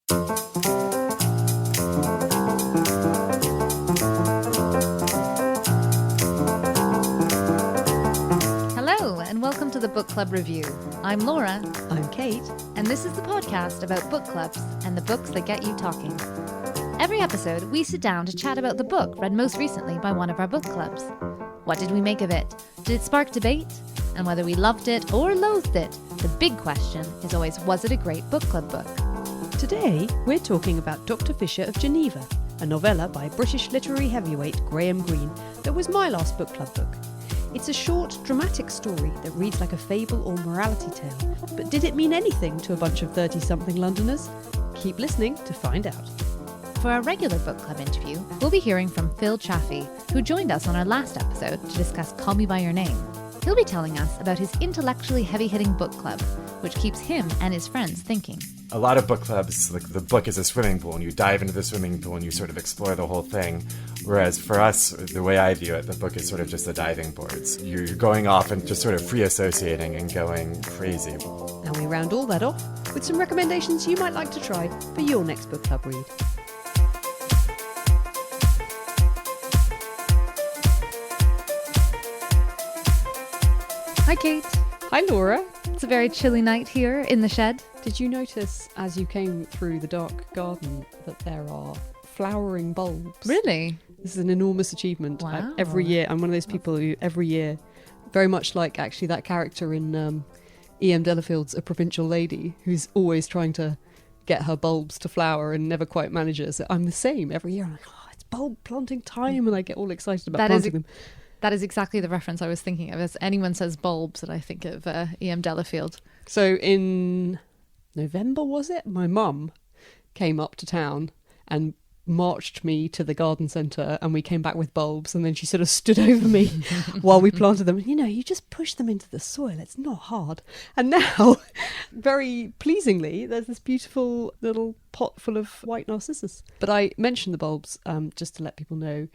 Hello, and welcome to the Book Club Review. I'm Laura. I'm Kate. And this is the podcast about book clubs and the books that get you talking. Every episode, we sit down to chat about the book read most recently by one of our book clubs. What did we make of it? Did it spark debate? And whether we loved it or loathed it, the big question is always, was it a great book club book? Today, we're talking about Dr. Fischer of Geneva, a novella by British literary heavyweight Graham Greene that was my last book club book. It's a short, dramatic story that reads like a fable or morality tale, but did it mean anything to a bunch of 30-something Londoners? Keep listening to find out. For our regular book club interview, we'll be hearing from Phil Chaffee, who joined us on our last episode to discuss Call Me By Your Name. He'll be telling us about his intellectually heavy-hitting book club, which keeps him and his friends thinking. A lot of book clubs, like the book is a swimming pool, and you dive into the swimming pool and you sort of explore the whole thing. Whereas for us, the way I view it, the book is sort of just the diving boards. You're going off and just sort of free associating and going crazy. And we round all that off with some recommendations you might like to try for your next book club read. Hi, Kate. Hi, Laura. It's a very chilly night here in the shed. Did you notice as you came through the dark garden that there are flowering bulbs? Really? This is an enormous achievement. Wow. Every year, I'm one of those people who every year, very much like actually that character in E.M. Delafield's A Provincial Lady, who's always trying to get her bulbs to flower and never quite manages. I'm the same every year. I'm like, oh, it's bulb planting time, and I get all excited about planting them. That is exactly the reference I was thinking of. As anyone says bulbs, and I think of E.M. Delafield. So in November, was it? My mum came up to town and marched me to the garden centre, and we came back with bulbs, and then she sort of stood over me while we planted them. You know, you just push them into the soil. It's not hard. And now, very pleasingly, there's this beautiful little pot full of white narcissus. But I mentioned the bulbs just to let people know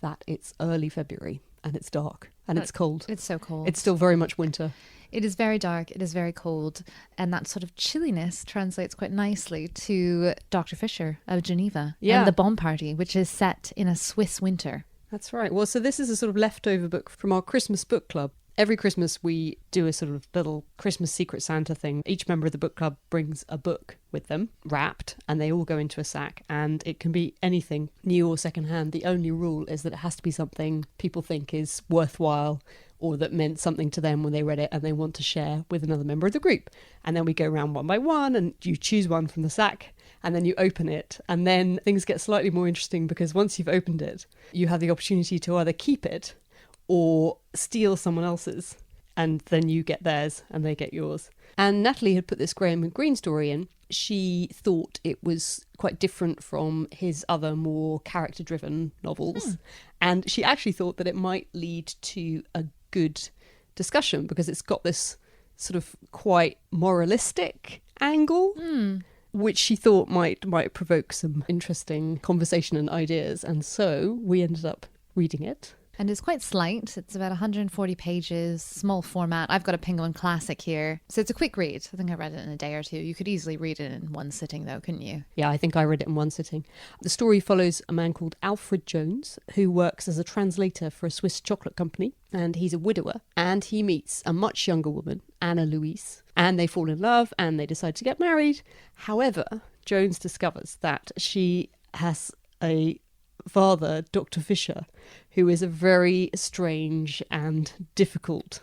that it's early February. And it's dark and it's cold. It's so cold. It's still very much winter. It is very dark. It is very cold. And that sort of chilliness translates quite nicely to Dr. Fischer of Geneva and the Bomb Party, which is set in a Swiss winter. That's right. Well, so this is a sort of leftover book from our Christmas book club. Every Christmas we do a sort of little Christmas Secret Santa thing. Each member of the book club brings a book with them, wrapped, and they all go into a sack. And it can be anything, new or secondhand. The only rule is that it has to be something people think is worthwhile or that meant something to them when they read it and they want to share with another member of the group. And then we go around one by one and you choose one from the sack and then you open it. And then things get slightly more interesting because once you've opened it, you have the opportunity to either keep it or steal someone else's, and then you get theirs and they get yours. And Natalie had put this Graham Greene story in. She thought it was quite different from his other more character-driven novels, and she actually thought that it might lead to a good discussion because it's got this sort of quite moralistic angle, which she thought might provoke some interesting conversation and ideas. And so we ended up reading it. And it's quite slight. It's about 140 pages, small format. I've got a Penguin Classic here. So it's a quick read. I think I read it in a day or two. You could easily read it in one sitting though, couldn't you? Yeah, I think I read it in one sitting. The story follows a man called Alfred Jones, who works as a translator for a Swiss chocolate company. And he's a widower. And he meets a much younger woman, Anna Louise. And they fall in love and they decide to get married. However, Jones discovers that she has a father, Dr. Fischer, who is a very strange and difficult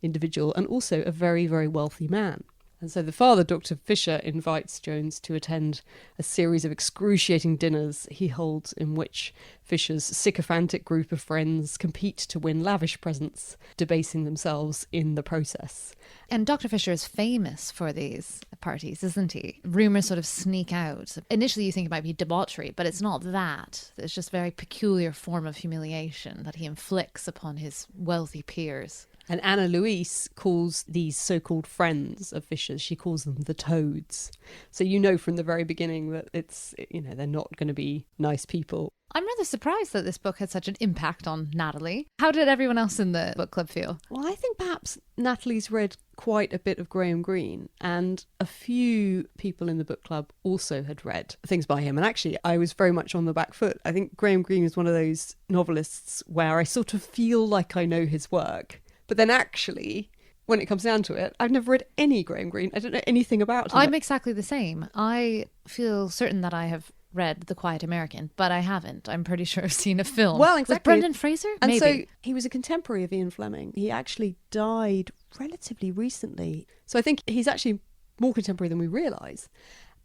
individual and also a very, very wealthy man. And so the father, Dr. Fischer, invites Jones to attend a series of excruciating dinners he holds in which Fischer's sycophantic group of friends compete to win lavish presents, debasing themselves in the process. And Dr. Fischer is famous for these parties, isn't he? Rumours sort of sneak out. Initially you think it might be debauchery, but it's not that. It's just a very peculiar form of humiliation that he inflicts upon his wealthy peers. And Anna Louise calls these so-called friends of Fischer's, she calls them the toads. So you know from the very beginning that it's, they're not going to be nice people. I'm rather surprised that this book had such an impact on Natalie. How did everyone else in the book club feel? Well, I think perhaps Natalie's read quite a bit of Graham Greene, and a few people in the book club also had read things by him. And actually, I was very much on the back foot. I think Graham Greene is one of those novelists where I sort of feel like I know his work. But then actually, when it comes down to it, I've never read any Graham Greene. I don't know anything about him. I'm exactly the same. I feel certain that I have read The Quiet American, but I haven't. I'm pretty sure I've seen a film. Well, exactly. With Brendan Fraser? And Maybe. so he was a contemporary of Ian Fleming. He actually died relatively recently. So I think he's actually more contemporary than we realise.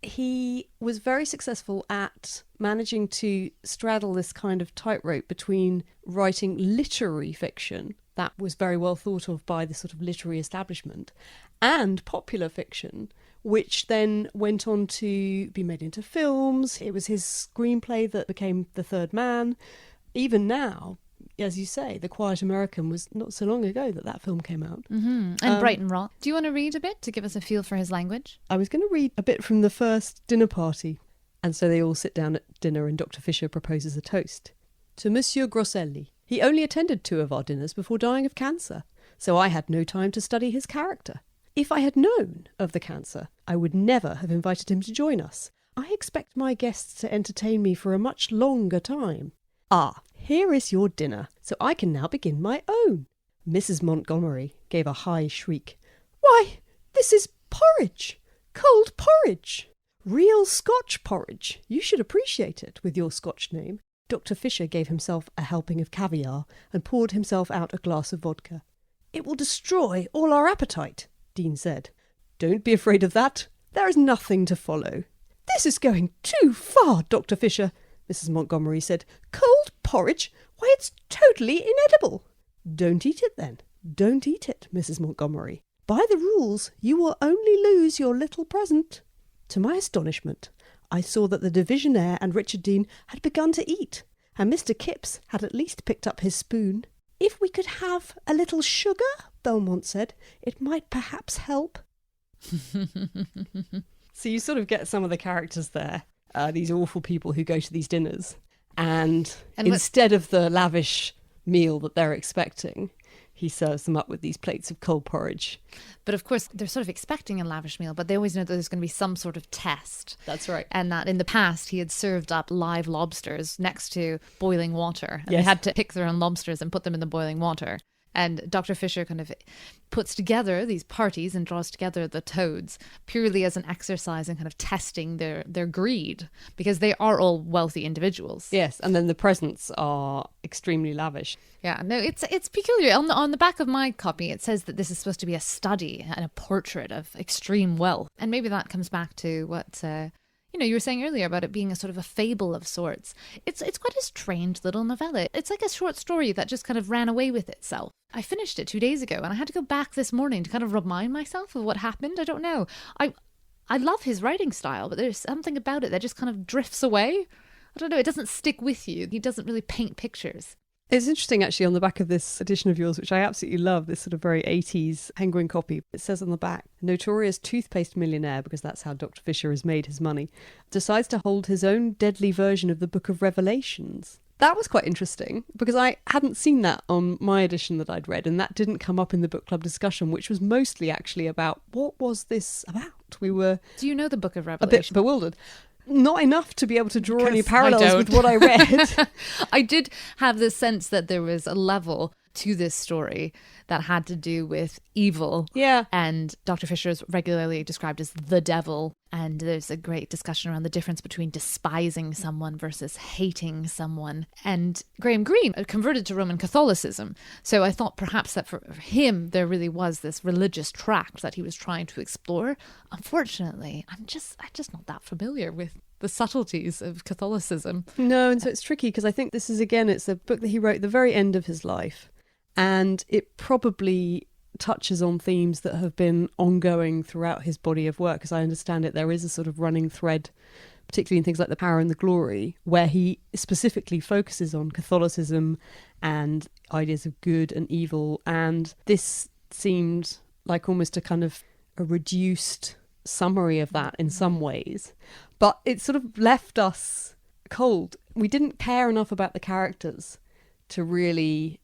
He was very successful at managing to straddle this kind of tightrope between writing literary fiction that was very well thought of by the sort of literary establishment and popular fiction, which then went on to be made into films. It was his screenplay that became The Third Man. Even now, as you say, The Quiet American was not so long ago that film came out. Mm-hmm. And Brighton Rock. Do you want to read a bit to give us a feel for his language? I was going to read a bit from the first dinner party. And so they all sit down at dinner and Dr. Fischer proposes a toast. To Monsieur Grosselli. He only attended 2 of our dinners before dying of cancer, so I had no time to study his character. If I had known of the cancer, I would never have invited him to join us. I expect my guests to entertain me for a much longer time. Ah, here is your dinner, so I can now begin my own. Mrs. Montgomery gave a high shriek. Why, this is porridge! Cold porridge! Real Scotch porridge! You should appreciate it, with your Scotch name. Dr. Fischer gave himself a helping of caviar and poured himself out a glass of vodka. It will destroy all our appetite, Dean said. Don't be afraid of that. There is nothing to follow. This is going too far, Dr. Fischer, Mrs. Montgomery said. Cold porridge? Why, it's totally inedible. Don't eat it, then. Don't eat it, Mrs. Montgomery. By the rules, you will only lose your little present. To my astonishment, I saw that the divisionaire and Richard Dean had begun to eat, and Mr. Kipps had at least picked up his spoon. If we could have a little sugar, Belmont said, it might perhaps help. So you sort of get some of the characters there, these awful people who go to these dinners, and instead of the lavish meal that they're expecting, he serves them up with these plates of cold porridge. But of course, they're sort of expecting a lavish meal, but they always know that there's going to be some sort of test. That's right. And that in the past, he had served up live lobsters next to boiling water. And Yes. They had to pick their own lobsters and put them in the boiling water. And Dr. Fischer kind of puts together these parties and draws together the toads purely as an exercise in kind of testing their greed, because they are all wealthy individuals. Yes, and then the presents are extremely lavish. Yeah, no, it's peculiar. On the back of my copy, it says that this is supposed to be a study and a portrait of extreme wealth. And maybe that comes back to what you were saying earlier about it being a sort of a fable of sorts. It's quite a strange little novella. It's like a short story that just kind of ran away with itself. I finished it 2 days ago and I had to go back this morning to kind of remind myself of what happened. I don't know. I love his writing style, but there's something about it that just kind of drifts away. I don't know. It doesn't stick with you. He doesn't really paint pictures. It's interesting, actually, on the back of this edition of yours, which I absolutely love, this sort of very 80s Hemingway copy. It says on the back, notorious toothpaste millionaire, because that's how Dr. Fischer has made his money, decides to hold his own deadly version of the Book of Revelations. That was quite interesting, because I hadn't seen that on my edition that I'd read, and that didn't come up in the book club discussion, which was mostly actually about, what was this about? We were... Do you know the Book of A Revelation? bit bewildered. Not enough to be able to draw any parallels with what I read. I did have the sense that there was a level to this story that had to do with evil. Yeah. And Dr. Fischer is regularly described as the devil. And there's a great discussion around the difference between despising someone versus hating someone. And Graham Greene converted to Roman Catholicism. So I thought perhaps that for him, there really was this religious tract that he was trying to explore. Unfortunately, I'm just not that familiar with the subtleties of Catholicism. No, and so it's tricky because I think this is, again, it's a book that he wrote at the very end of his life. And it probably touches on themes that have been ongoing throughout his body of work. As I understand it, there is a sort of running thread particularly in things like The Power and the Glory, where he specifically focuses on Catholicism and ideas of good and evil. And this seemed like almost a kind of a reduced summary of that in some ways. But it sort of left us cold. We didn't care enough about the characters to really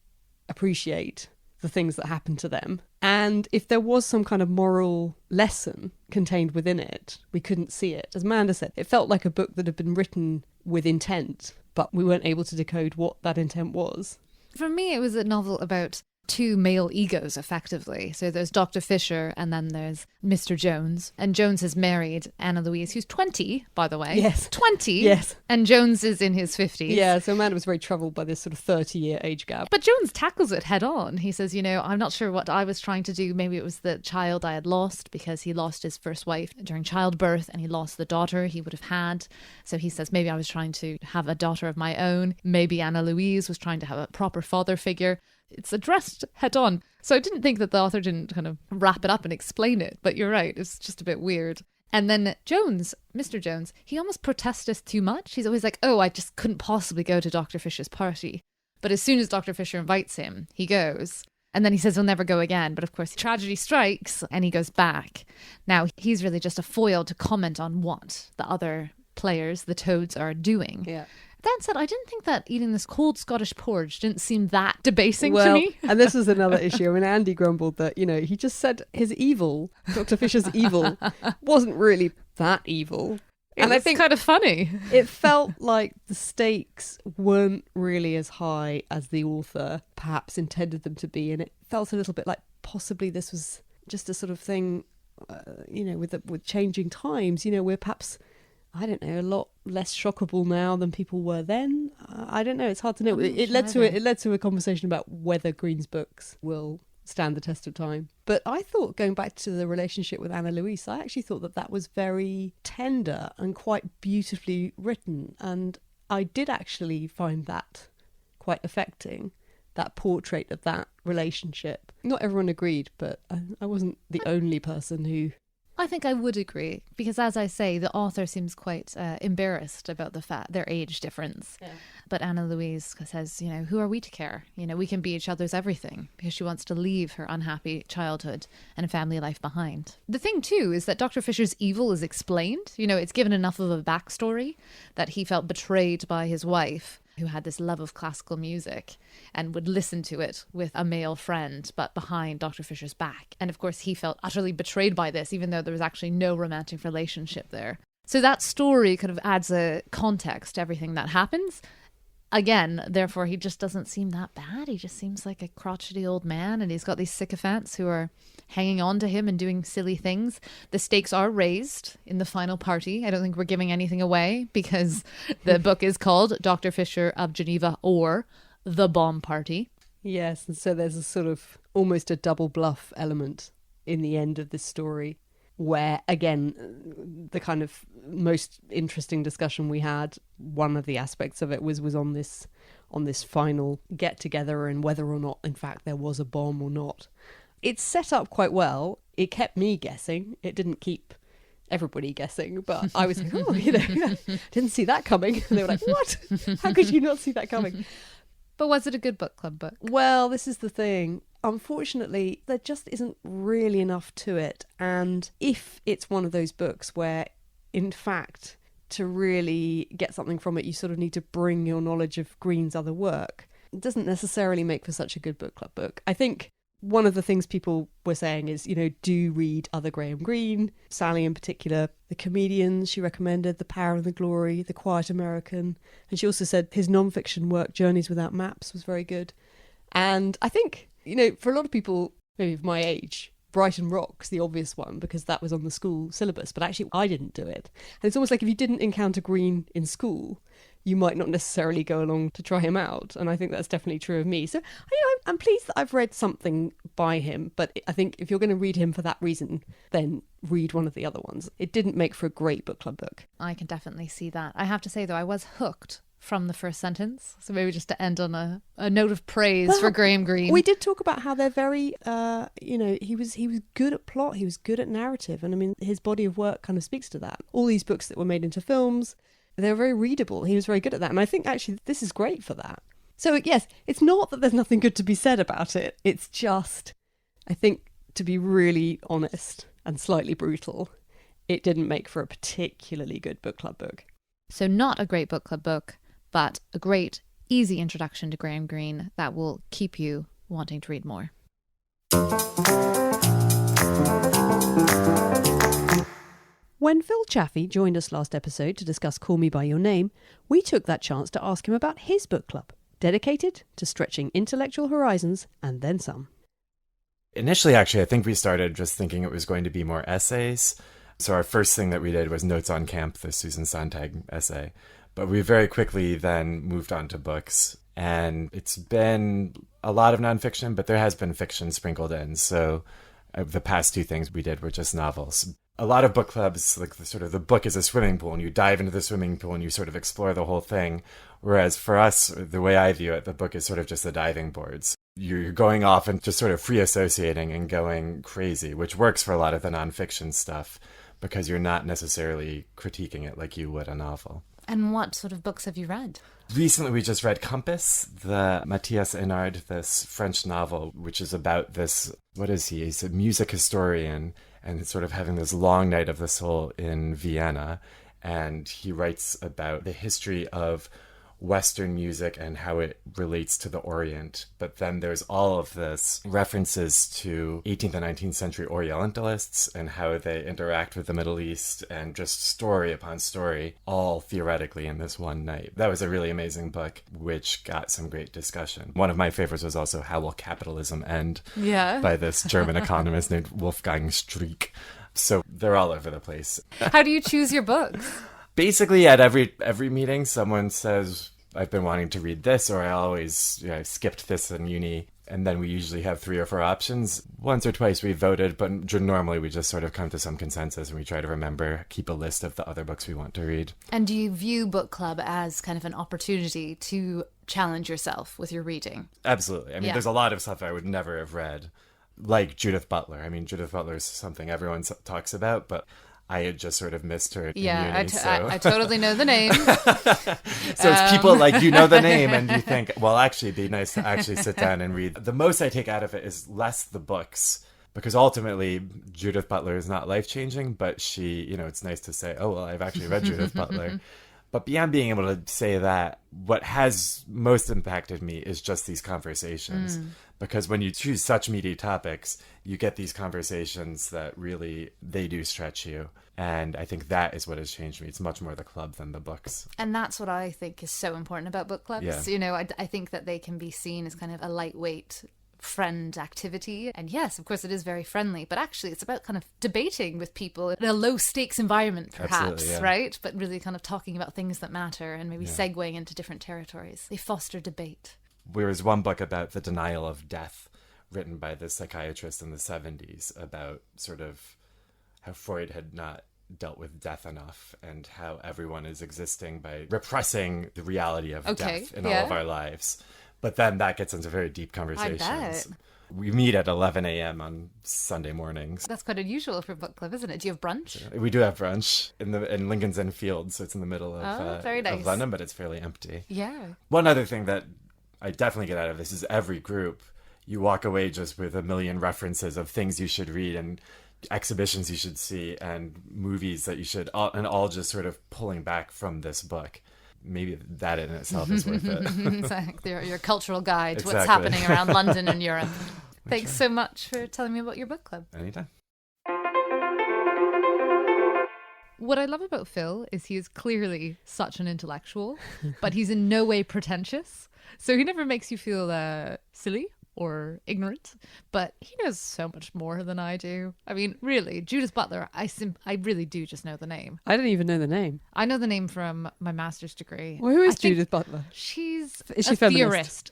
appreciate the things that happened to them. And if there was some kind of moral lesson contained within it, we couldn't see it. As Amanda said, it felt like a book that had been written with intent, but we weren't able to decode what that intent was. For me, it was a novel about two male egos, effectively. So there's Dr. Fisher and then there's Mr. Jones. And Jones has married Anna Louise, who's 20, by the way. Yes. 20? Yes. And Jones is in his 50s. Yeah, so Amanda was very troubled by this sort of 30-year age gap. But Jones tackles it head on. He says, I'm not sure what I was trying to do. Maybe it was the child I had lost, because he lost his first wife during childbirth and he lost the daughter he would have had. So he says, maybe I was trying to have a daughter of my own. Maybe Anna Louise was trying to have a proper father figure. It's addressed head on. So I didn't think that the author didn't kind of wrap it up and explain it. But you're right, it's just a bit weird. And then Jones, Mr. Jones, he almost protests too much. He's always like, I just couldn't possibly go to Dr. Fisher's party. But as soon as Dr. Fisher invites him, he goes. And then he says he'll never go again. But of course, tragedy strikes and he goes back. Now, he's really just a foil to comment on what the other players, the Toads, are doing. Yeah. That said, I didn't think that eating this cold Scottish porridge didn't seem that debasing to me. And this was another issue. I mean, Andy grumbled that, he just said his evil, Dr. Fisher's evil, wasn't really that evil. And I think kind of funny. It felt like the stakes weren't really as high as the author perhaps intended them to be. And it felt a little bit like possibly this was just a sort of thing, with changing times, we're perhaps, I don't know, a lot less shockable now than people were then. I don't know. It's hard to know. It led to a conversation about whether Greene's books will stand the test of time. But I thought, going back to the relationship with Anna Louise, I actually thought that was very tender and quite beautifully written. And I did actually find that quite affecting, that portrait of that relationship. Not everyone agreed, but I wasn't the only person who... I think I would agree, because as I say, the author seems quite embarrassed about their age difference. Yeah. But Anna Louise says, who are we to care? We can be each other's everything, because she wants to leave her unhappy childhood and family life behind. The thing, too, is that Dr. Fisher's evil is explained. It's given enough of a backstory that he felt betrayed by his wife, who had this love of classical music and would listen to it with a male friend, but behind Dr. Fisher's back. And of course, he felt utterly betrayed by this, even though there was actually no romantic relationship there. So that story kind of adds a context to everything that happens. Again, therefore, he just doesn't seem that bad. He just seems like a crotchety old man, and he's got these sycophants who are hanging on to him and doing silly things. The stakes are raised in the final party. I don't think we're giving anything away, because the book is called Dr. Fischer of Geneva, or The Bomb Party. Yes, and so there's a sort of almost a double bluff element in the end of this story, where, again, the kind of most interesting discussion we had, one of the aspects of it was on this final get-together and whether or not, in fact, there was a bomb or not. It's set up quite well. It kept me guessing. It didn't keep everybody guessing, but I was like, didn't see that coming. And they were like, what? How could you not see that coming? But was it a good book club book? Well, this is the thing. Unfortunately, there just isn't really enough to it. And if it's one of those books where, in fact, to really get something from it, you sort of need to bring your knowledge of Greene's other work, it doesn't necessarily make for such a good book club book. I think one of the things people were saying is, do read other Graham Greene, Sally in particular, The Comedians, she recommended, The Power and the Glory, The Quiet American. And she also said his non-fiction work, Journeys Without Maps, was very good. And I think, for a lot of people, maybe of my age, Brighton Rock's the obvious one, because that was on the school syllabus, but actually I didn't do it. And it's almost like if you didn't encounter Greene in school, you might not necessarily go along to try him out. And I think that's definitely true of me. So, I'm pleased that I've read something by him, but I think if you're going to read him for that reason, then read one of the other ones. It didn't make for a great book club book. I can definitely see that. I have to say, though, I was hooked from the first sentence? So maybe just to end on a note of praise for Graham Greene. We did talk about how they're very, he was good at plot, he was good at narrative. And I mean, his body of work kind of speaks to that. All these books that were made into films, they're very readable. He was very good at that. And I think actually this is great for that. So yes, it's not that there's nothing good to be said about it. It's just, I think, to be really honest and slightly brutal, it didn't make for a particularly good book club book. So not a great book club book, but a great, easy introduction to Graham Greene that will keep you wanting to read more. When Phil Chaffee joined us last episode to discuss Call Me By Your Name, we took that chance to ask him about his book club, dedicated to stretching intellectual horizons and then some. Initially, actually, I think we started just thinking it was going to be more essays. So our first thing that we did was Notes on Camp, the Susan Sontag essay. But we very quickly then moved on to books. And it's been a lot of nonfiction, but there has been fiction sprinkled in. So the past two things we did were just novels. A lot of book clubs, like the book is a swimming pool, and you dive into the swimming pool and you sort of explore the whole thing. Whereas for us, the way I view it, the book is sort of just the diving boards. You're going off and just sort of free associating and going crazy, which works for a lot of the nonfiction stuff because you're not necessarily critiquing it like you would a novel. And what sort of books have you read? Recently, we just read Compass, the Mathias Enard, this French novel, which is about this, what is he? He's a music historian and sort of having this long night of the soul in Vienna. And he writes about the history of Western music and how it relates to the Orient. But then there's all of this references to 18th and 19th century Orientalists and how they interact with the Middle East, and just story upon story, all theoretically in this one night. That was a really amazing book, which got some great discussion. One of my favorites was also How Will Capitalism End? Yeah. By this German economist named Wolfgang Streeck. So they're all over the place. How do you choose your books? Basically, at every meeting, someone says, I've been wanting to read this, or I skipped this in uni. And then we usually have 3 or 4 options. Once or twice we voted, but normally we just sort of come to some consensus and we try to keep a list of the other books we want to read. And do you view book club as kind of an opportunity to challenge yourself with your reading? Absolutely. I mean, There's a lot of stuff I would never have read, like Judith Butler. I mean, Judith Butler is something everyone talks about, but I had just sort of missed her. Yeah, uni, I totally know the name. So it's people like, you know the name, and you think, well, actually, it'd be nice to actually sit down and read. The most I take out of it is less the books, because ultimately Judith Butler is not life-changing, but she, it's nice to say, oh, well, I've actually read Judith Butler. But beyond being able to say that, what has most impacted me is just these conversations. Because when you choose such meaty topics, you get these conversations that really, they do stretch you. And I think that is what has changed me. It's much more the club than the books. And that's what I think is so important about book clubs. Yeah. I think that they can be seen as kind of a lightweight friend activity. And yes, of course, it is very friendly, but actually it's about kind of debating with people in a low stakes environment, perhaps, right? But really kind of talking about things that matter and maybe segueing into different territories. They foster debate. There was one book about the denial of death written by this psychiatrist in the 70s about sort of how Freud had not dealt with death enough and how everyone is existing by repressing the reality of death in all of our lives. But then that gets into very deep conversations. I bet. We meet at 11 a.m. on Sunday mornings. That's quite unusual for a book club, isn't it? Do you have brunch? We do have brunch in Lincoln's Inn Fields, so it's in the middle of, very nice. of London, but it's fairly empty. Yeah. One other thing that I definitely get out of this is every group, you walk away just with a million references of things you should read and exhibitions you should see and movies that you should, and all just sort of pulling back from this book. Maybe that in itself is worth it. Exactly. Your cultural guide to what's happening around London and Europe. Thanks so much for telling me about your book club. Anytime. What I love about Phil is he is clearly such an intellectual, but he's in no way pretentious. So he never makes you feel silly or ignorant, but he knows so much more than I do. I mean, really, Judith Butler, I really do just know the name. I don't even know the name. I know the name from my master's degree. Well, who is Judith Butler? She's is she a feminist? theorist.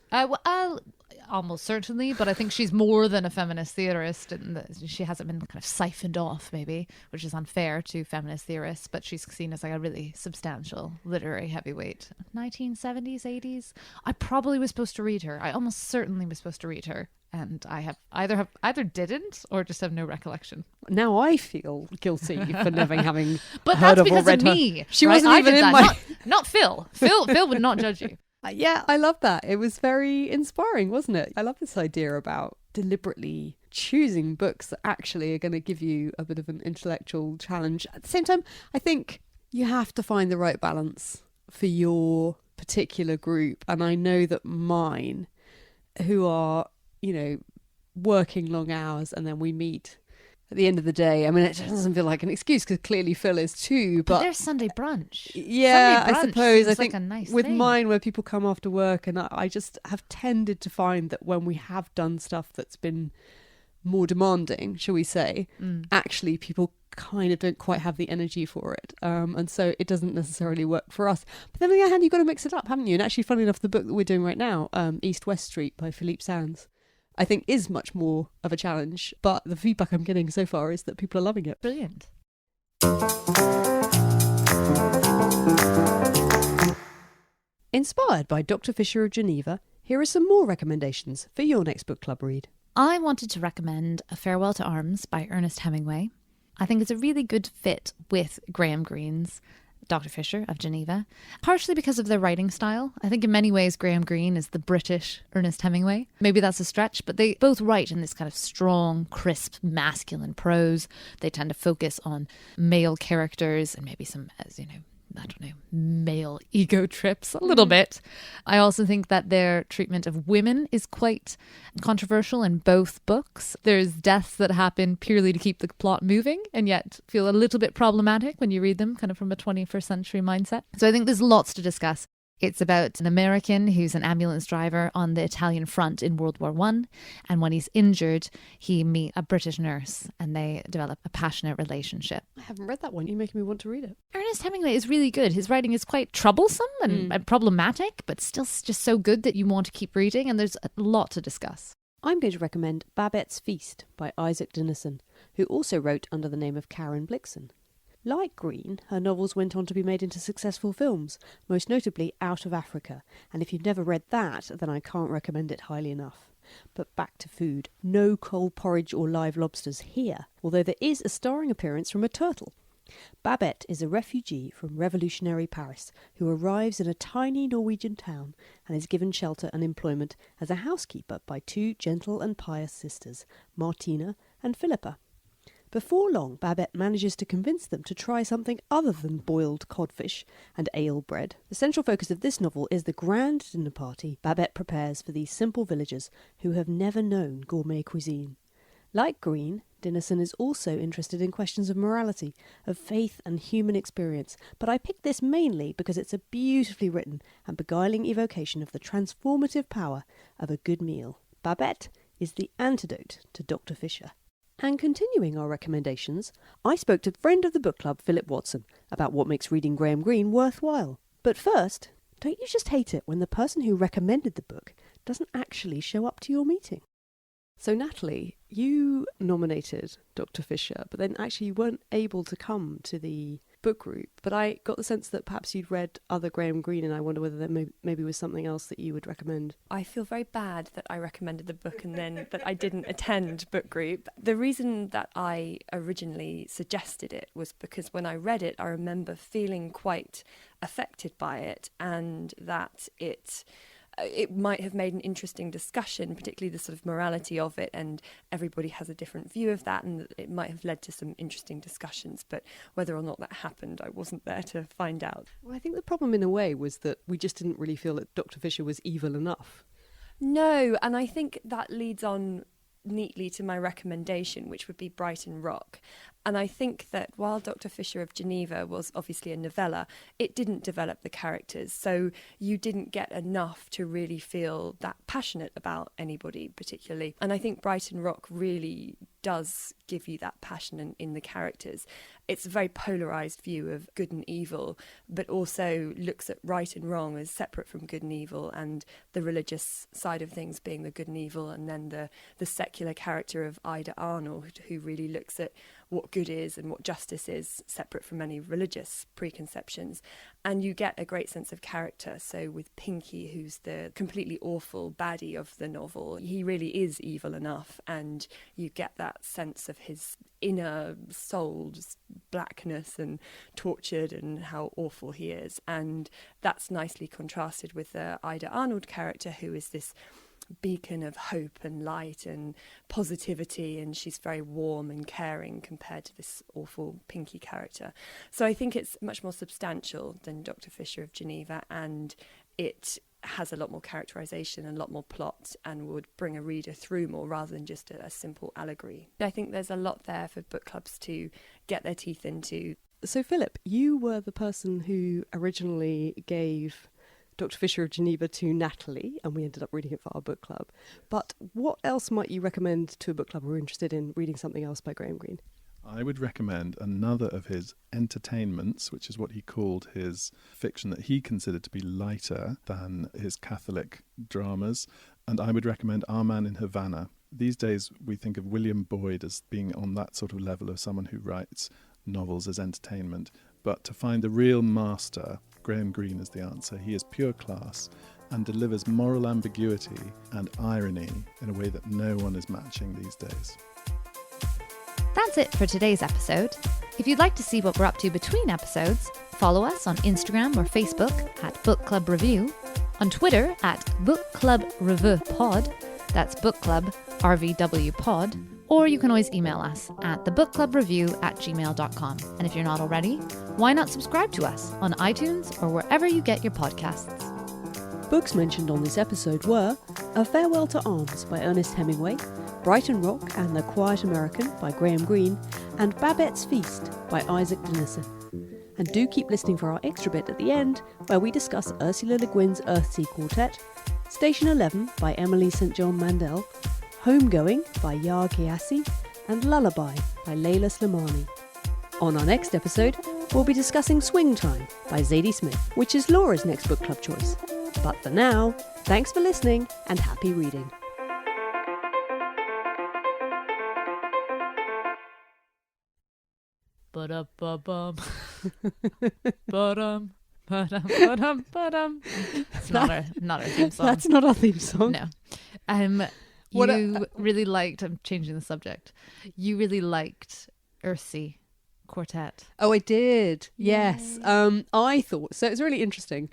almost certainly, but I think she's more than a feminist theorist, and she hasn't been kind of siphoned off, maybe, which is unfair to feminist theorists, but she's seen as like a really substantial literary heavyweight. 1970s, 80s. I probably was supposed to read her. I almost certainly was supposed to read her. And I have either didn't or just have no recollection. Now I feel guilty for never having but heard that's of or because read of her. me. She right? wasn't I even did in that. my... Not Phil. Phil would not judge you. Yeah, I love that. It was very inspiring, wasn't it? I love this idea about deliberately choosing books that actually are going to give you a bit of an intellectual challenge. At the same time, I think you have to find the right balance for your particular group. And I know that mine, who are, working long hours and then we meet at the end of the day. I mean, it doesn't feel like an excuse because clearly Phil is too. But there's Sunday brunch. Yeah, Sunday brunch I suppose. I seems think like a nice with thing. mine where people come after work, and I just have tended to find that when we have done stuff that's been more demanding, shall we say, actually people kind of don't quite have the energy for it. And so it doesn't necessarily work for us. But then on the other hand, you've got to mix it up, haven't you? And actually, funny enough, the book that we're doing right now, East-West Street by Philippe Sands, I think is much more of a challenge, but the feedback I'm getting so far is that people are loving it. Brilliant. Inspired by Dr. Fischer of Geneva, here are some more recommendations for your next book club read. I wanted to recommend A Farewell to Arms by Ernest Hemingway. I think it's a really good fit with Graham Greene's Dr. Fischer of Geneva, partially because of their writing style. I think in many ways Graham Greene is the British Ernest Hemingway. Maybe that's a stretch, but they both write in this kind of strong, crisp, masculine prose. They tend to focus on male characters and maybe some, male ego trips a little bit. I also think that their treatment of women is quite controversial in both books. There's deaths that happen purely to keep the plot moving and yet feel a little bit problematic when you read them kind of from a 21st century mindset. So I think there's lots to discuss. It's about an American who's an ambulance driver on the Italian front in World War I. And when he's injured, he meets a British nurse and they develop a passionate relationship. I haven't read that one. You're making me want to read it. Ernest Hemingway is really good. His writing is quite troublesome and problematic, but still just so good that you want to keep reading. And there's a lot to discuss. I'm going to recommend Babette's Feast by Isak Dinesen, who also wrote under the name of Karen Blixen. Like Green, her novels went on to be made into successful films, most notably Out of Africa, and if you've never read that, then I can't recommend it highly enough. But back to food. No cold porridge or live lobsters here, although there is a starring appearance from a turtle. Babette is a refugee from revolutionary Paris who arrives in a tiny Norwegian town and is given shelter and employment as a housekeeper by two gentle and pious sisters, Martina and Philippa. Before long, Babette manages to convince them to try something other than boiled codfish and ale bread. The central focus of this novel is the grand dinner party Babette prepares for these simple villagers who have never known gourmet cuisine. Like Green, Dinesen is also interested in questions of morality, of faith and human experience, but I picked this mainly because it's a beautifully written and beguiling evocation of the transformative power of a good meal. Babette is the antidote to Dr. Fischer. And continuing our recommendations, I spoke to friend of the book club, Philip Watson, about what makes reading Graham Greene worthwhile. But first, don't you just hate it when the person who recommended the book doesn't actually show up to your meeting? So Natalie, you nominated Dr. Fischer, but then actually you weren't able to come to the book group. But I got the sense that perhaps you'd read other Graham Greene, and I wonder whether there maybe was something else that you would recommend. I feel very bad that I recommended the book and then that I didn't attend book group. The reason that I originally suggested it was because when I read it, I remember feeling quite affected by it, and that it might have made an interesting discussion, particularly the sort of morality of it, and everybody has a different view of that, and it might have led to some interesting discussions, but whether or not that happened, I wasn't there to find out. Well, I think the problem in a way was that we just didn't really feel that Dr. Fischer was evil enough. No, and I think that leads on neatly to my recommendation, which would be Brighton Rock. And I think that while Dr. Fischer of Geneva was obviously a novella, it didn't develop the characters. So you didn't get enough to really feel that passionate about anybody particularly. And I think Brighton Rock really does give you that passion in the characters. It's a very polarised view of good and evil, but also looks at right and wrong as separate from good and evil, and the religious side of things being the good and evil, and then the secular character of Ida Arnold, who really looks at what good is and what justice is, separate from any religious preconceptions. And you get a great sense of character. So with Pinky, who's the completely awful baddie of the novel, he really is evil enough, and you get that sense of his inner soul's blackness and tortured and how awful he is. And that's nicely contrasted with the Ida Arnold character, who is this beacon of hope and light and positivity, and she's very warm and caring compared to this awful Pinky character. So I think it's much more substantial than Dr. Fischer of Geneva, and it has a lot more characterization and a lot more plot, and would bring a reader through more rather than just a simple allegory. I think there's a lot there for book clubs to get their teeth into. So Philip, you were the person who originally gave Dr. Fischer of Geneva to Natalie, and we ended up reading it for our book club. But what else might you recommend to a book club who are interested in reading something else by Graham Greene? I would recommend another of his entertainments, which is what he called his fiction that he considered to be lighter than his Catholic dramas. And I would recommend Our Man in Havana. These days we think of William Boyd as being on that sort of level of someone who writes novels as entertainment. But to find the real master, Graham Greene is the answer. He is pure class and delivers moral ambiguity and irony in a way that no one is matching these days. That's it for today's episode. If you'd like to see what we're up to between episodes, follow us on Instagram or Facebook at Book Club Review, on Twitter at Book Club Revue Pod, that's Book Club RVW Pod, or you can always email us at thebookclubreview@gmail.com. And if you're not already, why not subscribe to us on iTunes or wherever you get your podcasts? Books mentioned on this episode were A Farewell to Arms by Ernest Hemingway, Brighton Rock and the Quiet American by Graham Greene, and Babette's Feast by Isak Dinesen. And do keep listening for our extra bit at the end, where we discuss Ursula Le Guin's Earthsea Quartet, Station 11 by Emily St. John Mandel, Homegoing by Yaa Gyasi, and Lullaby by Leïla Slimani. On our next episode, we'll be discussing Swing Time by Zadie Smith, which is Laura's next book club choice. But for now, thanks for listening and happy reading. Ba-da-ba-bum. Ba-dum. Ba-dum, ba-dum, ba-dum. It's not our theme song. That's not our theme song. No. You really liked, I'm changing the subject, you really liked Earthsea Quartet. Oh, I did. Yes. I thought, so it's really interesting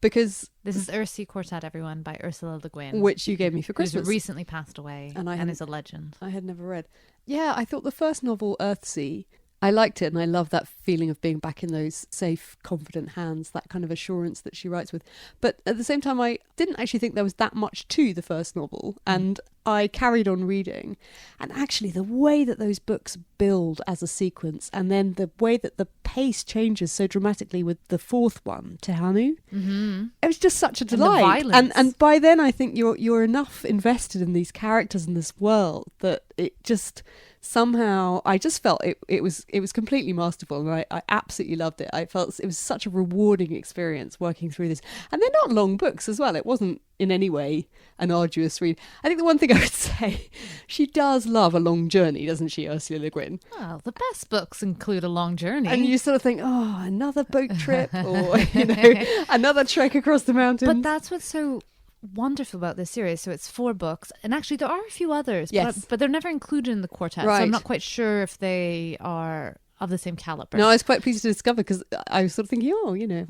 because... This is Earthsea Quartet, everyone, by Ursula Le Guin. Which you gave me for Christmas. Who's recently passed away and is a legend. I had never read. Yeah, I thought the first novel, Earthsea, I liked it, and I love that feeling of being back in those safe, confident hands, that kind of assurance that she writes with. But at the same time, I didn't actually think there was that much to the first novel, and I carried on reading. And actually, the way that those books build as a sequence, and then the way that the pace changes so dramatically with the fourth one, Tehanu, it was just such a delight. And by then, I think you're enough invested in these characters and this world that it just... Somehow, I just felt it was completely masterful, and I absolutely loved it. I felt it was such a rewarding experience working through this. And they're not long books as well. It wasn't in any way an arduous read. I think the one thing I would say, she does love a long journey, doesn't she, Ursula Le Guin? Well, the best books include a long journey. And you sort of think, oh, another boat trip, or, another trek across the mountains. But that's what's so wonderful about this series. So it's 4 books, and actually there are a few others, but they're never included in the quartet, right. So I'm not quite sure if they are of the same caliber. No, I was quite pleased to discover, because I was sort of thinking,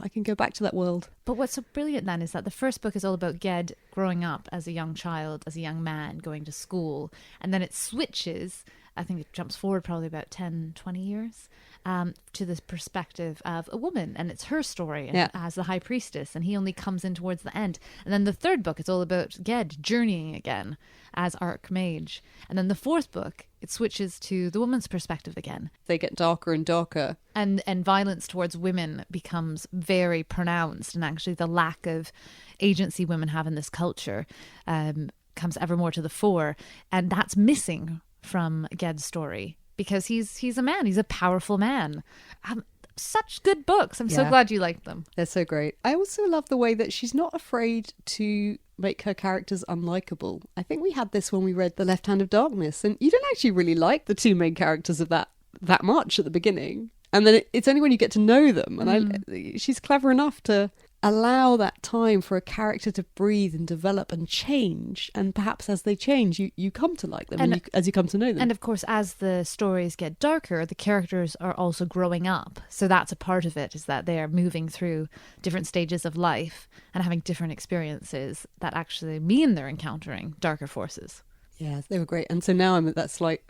I can go back to that world. But what's so brilliant then is that the first book is all about Ged growing up as a young child, as a young man, going to school, and then it switches. I think it jumps forward probably about 10, 20 years. to this perspective of a woman, and it's her story and as the high priestess, and he only comes in towards the end. And then the third book, it's all about Ged journeying again as Archmage. And then the fourth book, it switches to the woman's perspective again. They get darker and darker. And violence towards women becomes very pronounced, and actually the lack of agency women have in this culture comes ever more to the fore. And that's missing from Ged's story, because he's a man. He's a powerful man. Such good books. I'm so glad you liked them. They're so great. I also love the way that she's not afraid to make her characters unlikable. I think we had this when we read The Left Hand of Darkness, and you don't actually really like the two main characters of that much at the beginning. And then it's only when you get to know them. And she's clever enough to allow that time for a character to breathe and develop and change. And perhaps as they change, you come to like them as you come to know them. And of course, as the stories get darker, the characters are also growing up. So that's a part of it, is that they are moving through different stages of life and having different experiences that actually mean they're encountering darker forces. Yeah, they were great. And so now I'm at that slight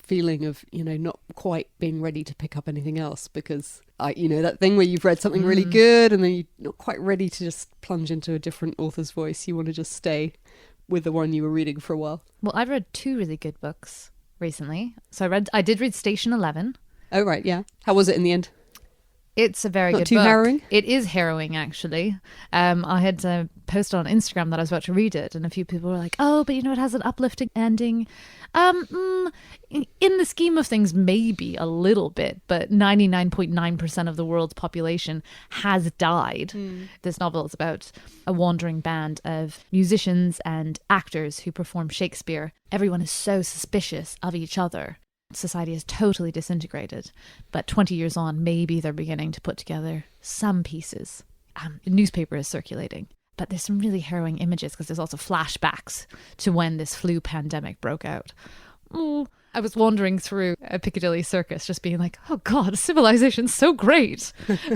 feeling of, not quite being ready to pick up anything else, because that thing where you've read something really good and then you're not quite ready to just plunge into a different author's voice. You want to just stay with the one you were reading for a while. Well, I've read two really good books recently. So I did read Station 11. Oh, right, yeah. How was it in the end? It's a very good book. Not too harrowing? It is harrowing, actually. I had posted on Instagram that I was about to read it, and a few people were like, oh, but it has an uplifting ending. In the scheme of things, maybe a little bit, but 99.9% of the world's population has died. This novel is about a wandering band of musicians and actors who perform Shakespeare. Everyone is so suspicious of each other. Society is totally disintegrated, but 20 years on, maybe they're beginning to put together some pieces. The newspaper is circulating, but there's some really harrowing images because there's also flashbacks to when this flu pandemic broke out. I was wandering through a Piccadilly Circus just being like, oh God, civilization's so great.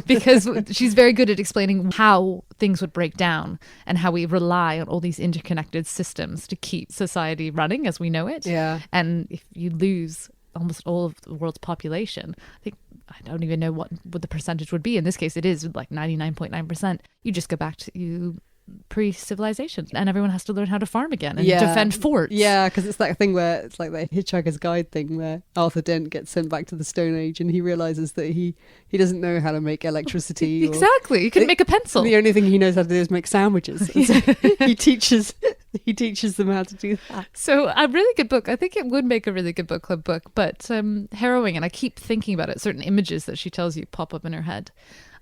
Because she's very good at explaining how things would break down and how we rely on all these interconnected systems to keep society running as we know it. Yeah. And if you lose almost all of the world's population, I don't even know what the percentage would be. In this case, it is like 99.9%. You just go back to pre-civilization, and everyone has to learn how to farm again and defend forts. Yeah, because it's that thing where it's like the Hitchhiker's Guide thing where Arthur Dent gets sent back to the Stone Age and he realizes that he doesn't know how to make electricity. Exactly. He couldn't make a pencil. The only thing he knows how to do is make sandwiches. So he teaches them how to do that. So a really good book. I think it would make a really good book club book, but harrowing, and I keep thinking about it. Certain images that she tells you pop up in her head.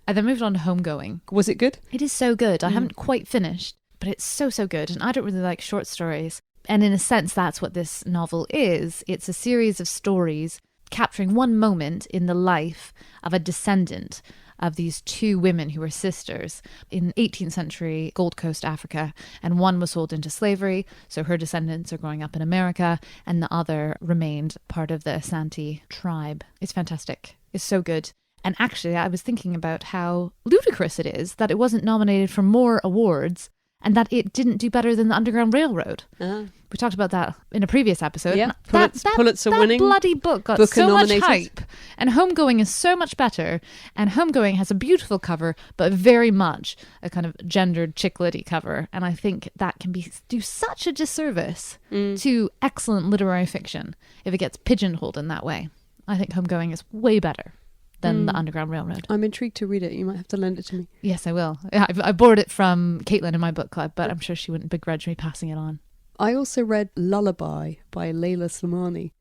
I then moved on to Homegoing. Was it good? It is so good. I haven't quite finished, but it's so good. And I don't really like short stories. And in a sense, that's what this novel is. It's a series of stories capturing one moment in the life of a descendant of these two women who were sisters in 18th century Gold Coast Africa. And one was sold into slavery, so her descendants are growing up in America, and the other remained part of the Asante tribe. It's fantastic. It's so good. And actually, I was thinking about how ludicrous it is that it wasn't nominated for more awards and that it didn't do better than the Underground Railroad. We talked about that in a previous episode. Yeah, Pulitzer winning. That bloody book got so much hype. And Homegoing is so much better. And Homegoing has a beautiful cover, but very much a kind of gendered chick-litty cover. And I think that can do such a disservice to excellent literary fiction if it gets pigeonholed in that way. I think Homegoing is way better than the Underground Railroad. I'm intrigued to read it. You might have to lend it to me. Yes, I will. I borrowed it from Caitlin in my book club, but I'm sure she wouldn't begrudge me passing it on. I also read Lullaby by Leïla Slimani,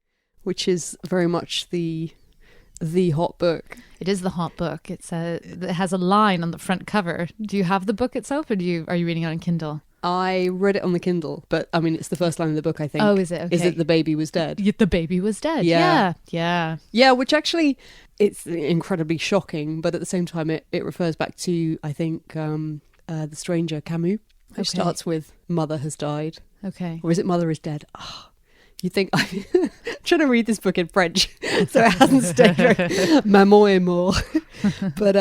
which is very much the hot book. It is the hot book. It has a line on the front cover. Do you have the book itself, or are you reading it on Kindle? I read it on the Kindle, but I mean, it's the first line of the book, I think. Oh, is it? Okay. Is it the baby was dead? The baby was dead. Yeah. Yeah, which actually, it's incredibly shocking, but at the same time, it refers back to, I think, The Stranger, Camus, which starts with Mother has died. Okay. Or is it Mother is dead? Oh, you think, I'm trying to read this book in French, so it hasn't stayed right. Maman est mort. But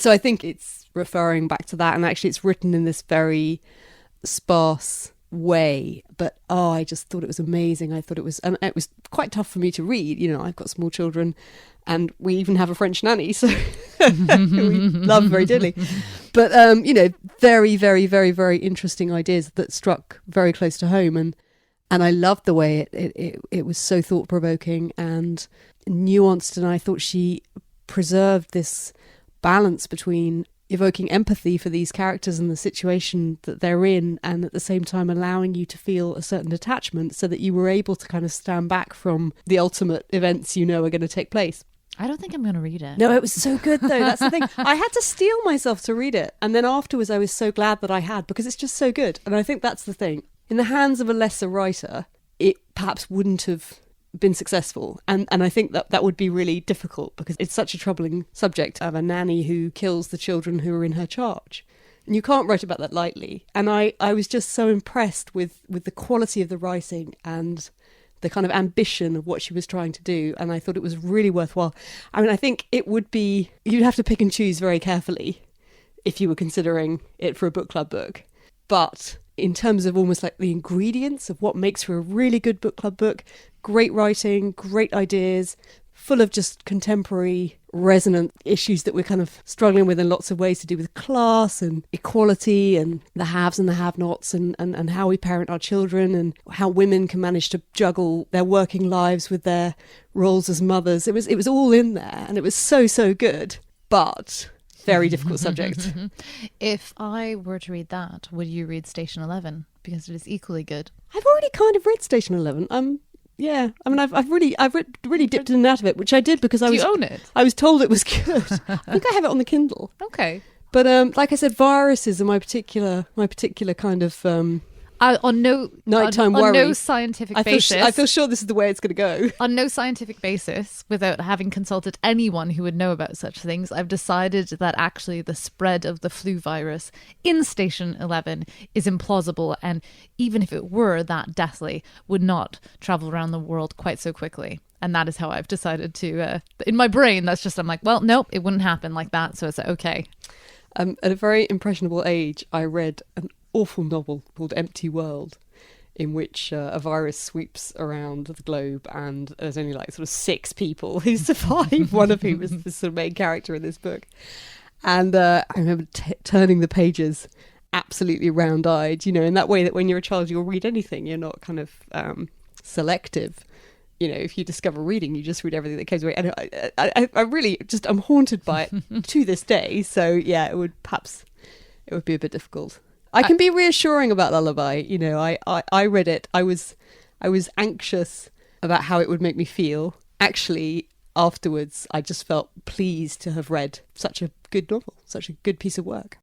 so I think it's referring back to that, and actually it's written in this very sparse way, but I just thought it was amazing. I thought it was, and it was quite tough for me to read. You know, I've got small children, and we even have a French nanny, so we love very dearly. But you know, very, very, very, very interesting ideas that struck very close to home, and I loved the way it was so thought provoking and nuanced, and I thought she preserved this balance between evoking empathy for these characters and the situation that they're in, and at the same time allowing you to feel a certain detachment so that you were able to kind of stand back from the ultimate events you know are going to take place. I don't think I'm going to read it. No, it was so good though. That's the thing. I had to steel myself to read it. And then afterwards I was so glad that I had, because it's just so good. And I think that's the thing. In the hands of a lesser writer, it perhaps wouldn't have been successful, and I think that would be really difficult, because it's such a troubling subject of a nanny who kills the children who are in her charge, and you can't write about that lightly. And I was just so impressed with the quality of the writing and the kind of ambition of what she was trying to do, and I thought it was really worthwhile. I mean, I think it would be, you'd have to pick and choose very carefully if you were considering it for a book club book, but in terms of almost like the ingredients of what makes for a really good book club book, great writing, great ideas, full of just contemporary resonant issues that we're kind of struggling with in lots of ways, to do with class and equality and the haves and the have-nots, and how we parent our children, and how women can manage to juggle their working lives with their roles as mothers. It was all in there, and it was so good, but very difficult subject. If I were to read that, would you read Station 11? Because it is equally good. I've already kind of read Station 11. Yeah, I mean, I've really dipped in and out of it, which I did because Do you own it? I was told it was good. I think I have it on the Kindle. Okay. But like I said, viruses are my particular kind of On no nighttime on worry. no scientific basis. I feel sure this is the way it's going to go. On no scientific basis, without having consulted anyone who would know about such things, I've decided that actually the spread of the flu virus in Station 11 is implausible, and even if it were that deathly, would not travel around the world quite so quickly. And that is how I've decided to, in my brain, that's just, I'm like, well, nope, it wouldn't happen like that, so it's okay. At a very impressionable age, I read an awful novel called Empty World, in which a virus sweeps around the globe, and there's only like sort of 6 people who survive, one of whom is the sort of main character in this book. And I remember turning the pages absolutely round-eyed, you know, in that way that when you're a child you'll read anything, you're not kind of selective. You know, if you discover reading, you just read everything that comes away. And I really just, I'm haunted by it to this day. So yeah, it would be a bit difficult. I can be reassuring about Lullaby. You know, I read it. I was anxious about how it would make me feel. Actually, afterwards, I just felt pleased to have read such a good novel, such a good piece of work.